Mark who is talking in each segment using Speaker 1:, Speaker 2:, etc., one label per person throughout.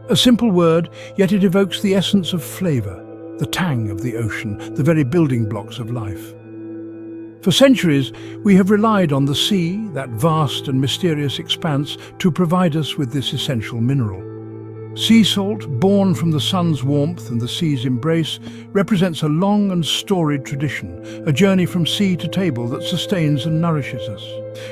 Speaker 1: A simple word, yet it evokes the essence of flavor, the tang of the ocean, the very building blocks of life. For centuries, we have relied on the sea, that vast and mysterious expanse, to provide us with this essential mineral. Sea salt, born from the sun's warmth and the sea's embrace, represents a long and storied tradition, a journey from sea to table that sustains and nourishes us.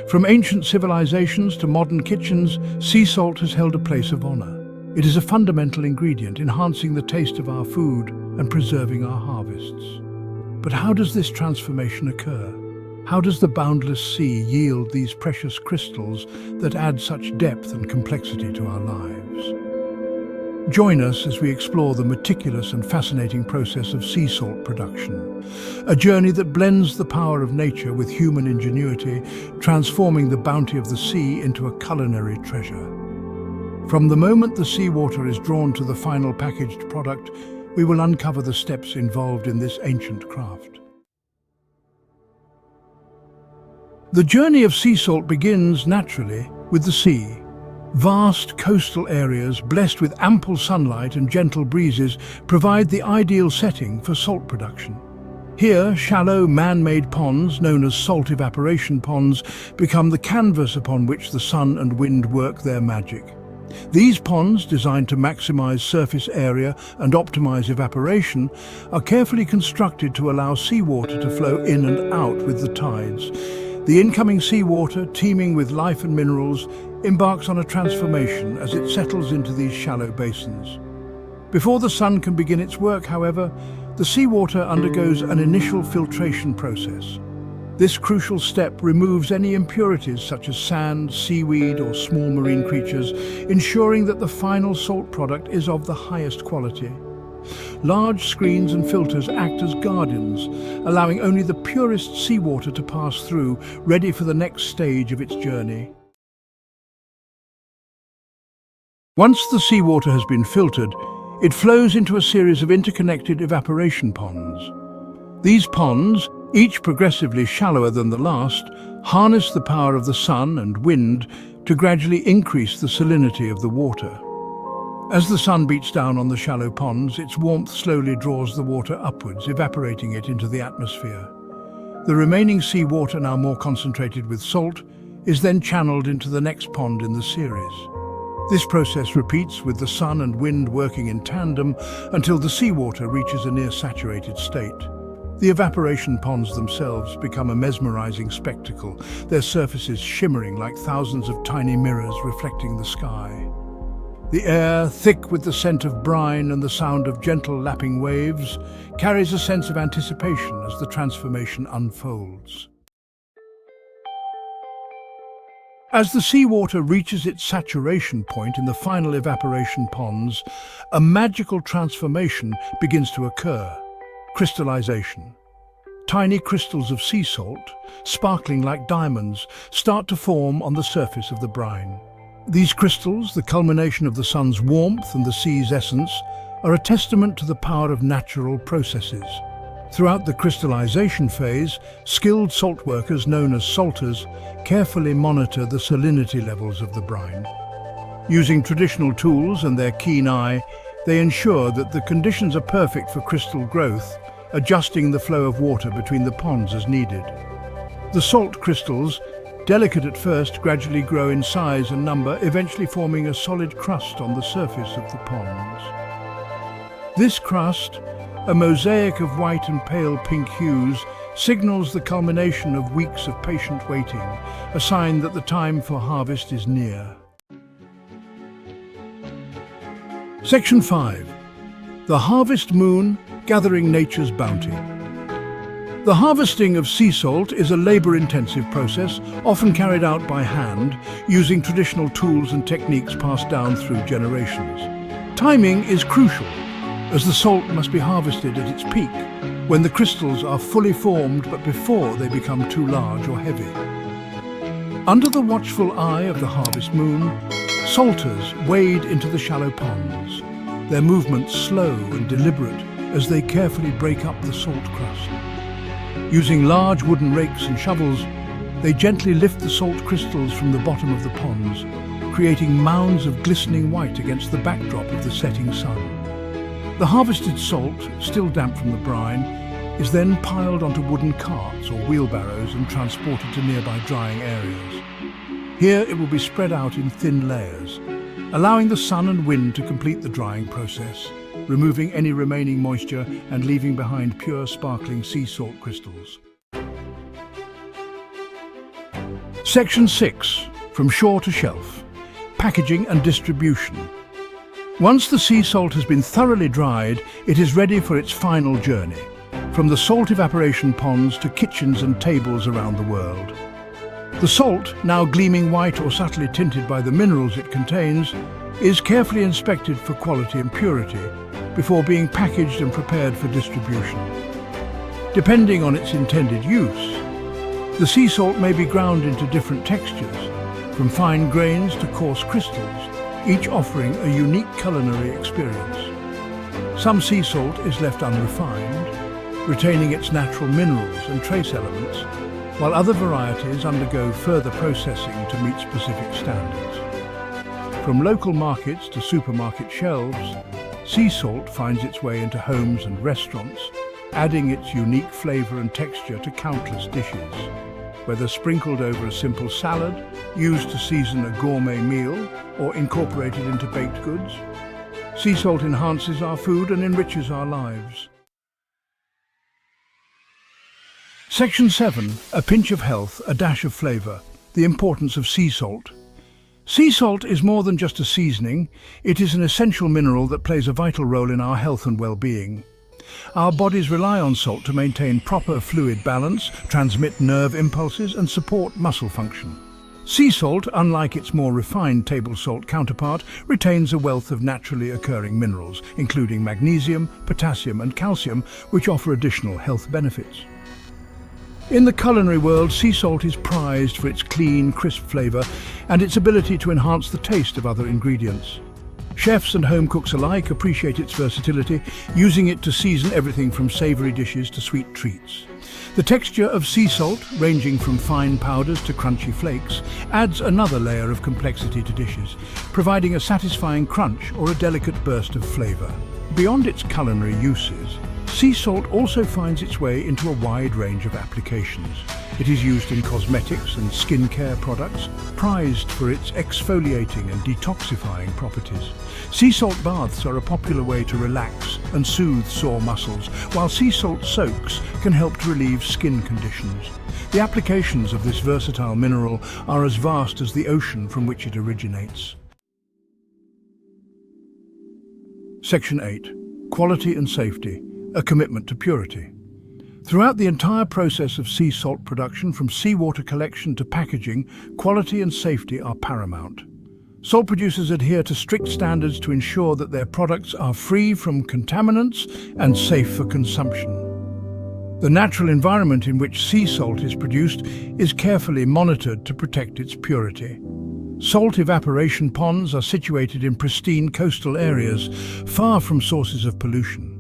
Speaker 1: From ancient civilizations to modern kitchens, sea salt has held a place of honor. It is a fundamental ingredient, enhancing the taste of our food and preserving our harvests. But how does this transformation occur? How does the boundless sea yield these precious crystals that add such depth and complexity to our lives? Join us as we explore the meticulous and fascinating process of sea salt production, a journey that blends the power of nature with human ingenuity, transforming the bounty of the sea into a culinary treasure. From the moment the seawater is drawn to the final packaged product, we will uncover the steps involved in this ancient craft. The journey of sea salt begins, naturally, with the sea. Vast coastal areas, blessed with ample sunlight and gentle breezes, provide the ideal setting for salt production. Here, shallow, man-made ponds, known as salt evaporation ponds, become the canvas upon which the sun and wind work their magic. These ponds, designed to maximize surface area and optimize evaporation, are carefully constructed to allow seawater to flow in and out with the tides. The incoming seawater, teeming with life and minerals, embarks on a transformation as it settles into these shallow basins. Before the sun can begin its work, however, the seawater undergoes an initial filtration process. This crucial step removes any impurities such as sand, seaweed, or small marine creatures, ensuring that the final salt product is of the highest quality. Large screens and filters act as guardians, allowing only the purest seawater to pass through, ready for the next stage of its journey. Once the seawater has been filtered, it flows into a series of interconnected evaporation ponds. These ponds, each progressively shallower than the last, harness the power of the sun and wind to gradually increase the salinity of the water. As the sun beats down on the shallow ponds, its warmth slowly draws the water upwards, evaporating it into the atmosphere. The remaining seawater, now more concentrated with salt, is then channeled into the next pond in the series. This process repeats with the sun and wind working in tandem until the seawater reaches a near-saturated state. The evaporation ponds themselves become a mesmerizing spectacle, their surfaces shimmering like thousands of tiny mirrors reflecting the sky. The air, thick with the scent of brine and the sound of gentle lapping waves, carries a sense of anticipation as the transformation unfolds. As the seawater reaches its saturation point in the final evaporation ponds, a magical transformation begins to occur: crystallization. Tiny crystals of sea salt, sparkling like diamonds, start to form on the surface of the brine. These crystals, the culmination of the sun's warmth and the sea's essence, are a testament to the power of natural processes. Throughout the crystallization phase, skilled salt workers known as salters carefully monitor the salinity levels of the brine. Using traditional tools and their keen eye, they ensure that the conditions are perfect for crystal growth, adjusting the flow of water between the ponds as needed. The salt crystals, delicate at first, gradually grow in size and number, eventually forming a solid crust on the surface of the ponds. This crust, a mosaic of white and pale pink hues, signals the culmination of weeks of patient waiting, a sign that the time for harvest is near. Section 5. The Harvest Moon, Gathering Nature's Bounty. The harvesting of sea salt is a labor-intensive process, often carried out by hand, using traditional tools and techniques passed down through generations. Timing is crucial, as the salt must be harvested at its peak, when the crystals are fully formed but before they become too large or heavy. Under the watchful eye of the harvest moon, salters wade into the shallow ponds, their movements slow and deliberate as they carefully break up the salt crust. Using large wooden rakes and shovels, they gently lift the salt crystals from the bottom of the ponds, creating mounds of glistening white against the backdrop of the setting sun. The harvested salt, still damp from the brine, is then piled onto wooden carts or wheelbarrows and transported to nearby drying areas. Here it will be spread out in thin layers, allowing the sun and wind to complete the drying process, removing any remaining moisture and leaving behind pure sparkling sea salt crystals. Section 6. From shore to shelf. Packaging and distribution. Once the sea salt has been thoroughly dried, it is ready for its final journey, from the salt evaporation ponds to kitchens and tables around the world. The salt, now gleaming white or subtly tinted by the minerals it contains, is carefully inspected for quality and purity before being packaged and prepared for distribution. Depending on its intended use, the sea salt may be ground into different textures, from fine grains to coarse crystals, each offering a unique culinary experience. Some sea salt is left unrefined, retaining its natural minerals and trace elements, while other varieties undergo further processing to meet specific standards. From local markets to supermarket shelves, sea salt finds its way into homes and restaurants, adding its unique flavor and texture to countless dishes. Whether sprinkled over a simple salad, used to season a gourmet meal, or incorporated into baked goods, sea salt enhances our food and enriches our lives. Section 7. A pinch of health, a dash of flavor. The importance of sea salt. Sea salt is more than just a seasoning. It is an essential mineral that plays a vital role in our health and well-being. Our bodies rely on salt to maintain proper fluid balance, transmit nerve impulses, and support muscle function. Sea salt, unlike its more refined table salt counterpart, retains a wealth of naturally occurring minerals, including magnesium, potassium, and calcium, which offer additional health benefits. In the culinary world, sea salt is prized for its clean, crisp flavor and its ability to enhance the taste of other ingredients. Chefs and home cooks alike appreciate its versatility, using it to season everything from savory dishes to sweet treats. The texture of sea salt, ranging from fine powders to crunchy flakes, adds another layer of complexity to dishes, providing a satisfying crunch or a delicate burst of flavor. Beyond its culinary uses, sea salt also finds its way into a wide range of applications. It is used in cosmetics and skincare products, prized for its exfoliating and detoxifying properties. Sea salt baths are a popular way to relax and soothe sore muscles, while sea salt soaks can help to relieve skin conditions. The applications of this versatile mineral are as vast as the ocean from which it originates. Section 8. Quality and safety. A commitment to purity. Throughout the entire process of sea salt production, from seawater collection to packaging, quality and safety are paramount. Salt producers adhere to strict standards to ensure that their products are free from contaminants and safe for consumption. The natural environment in which sea salt is produced is carefully monitored to protect its purity. Salt evaporation ponds are situated in pristine coastal areas, far from sources of pollution.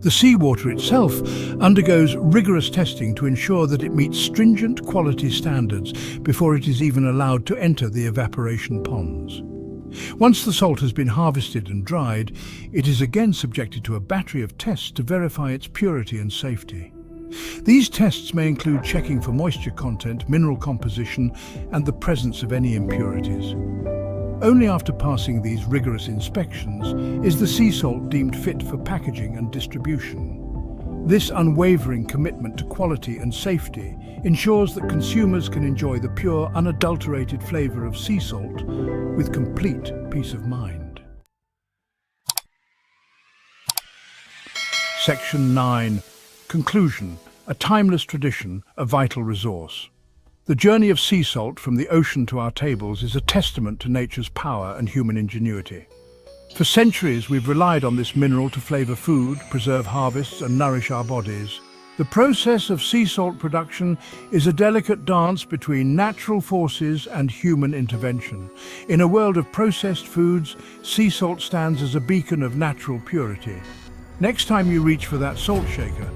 Speaker 1: The seawater itself undergoes rigorous testing to ensure that it meets stringent quality standards before it is even allowed to enter the evaporation ponds. Once the salt has been harvested and dried, it is again subjected to a battery of tests to verify its purity and safety. These tests may include checking for moisture content, mineral composition, and the presence of any impurities. Only after passing these rigorous inspections is the sea salt deemed fit for packaging and distribution. This unwavering commitment to quality and safety ensures that consumers can enjoy the pure, unadulterated flavor of sea salt with complete peace of mind. Section 9. Conclusion. A timeless tradition, a vital resource. The journey of sea salt from the ocean to our tables is a testament to nature's power and human ingenuity. For centuries, we've relied on this mineral to flavor food, preserve harvests, and nourish our bodies. The process of sea salt production is a delicate dance between natural forces and human intervention. In a world of processed foods, sea salt stands as a beacon of natural purity. Next time you reach for that salt shaker,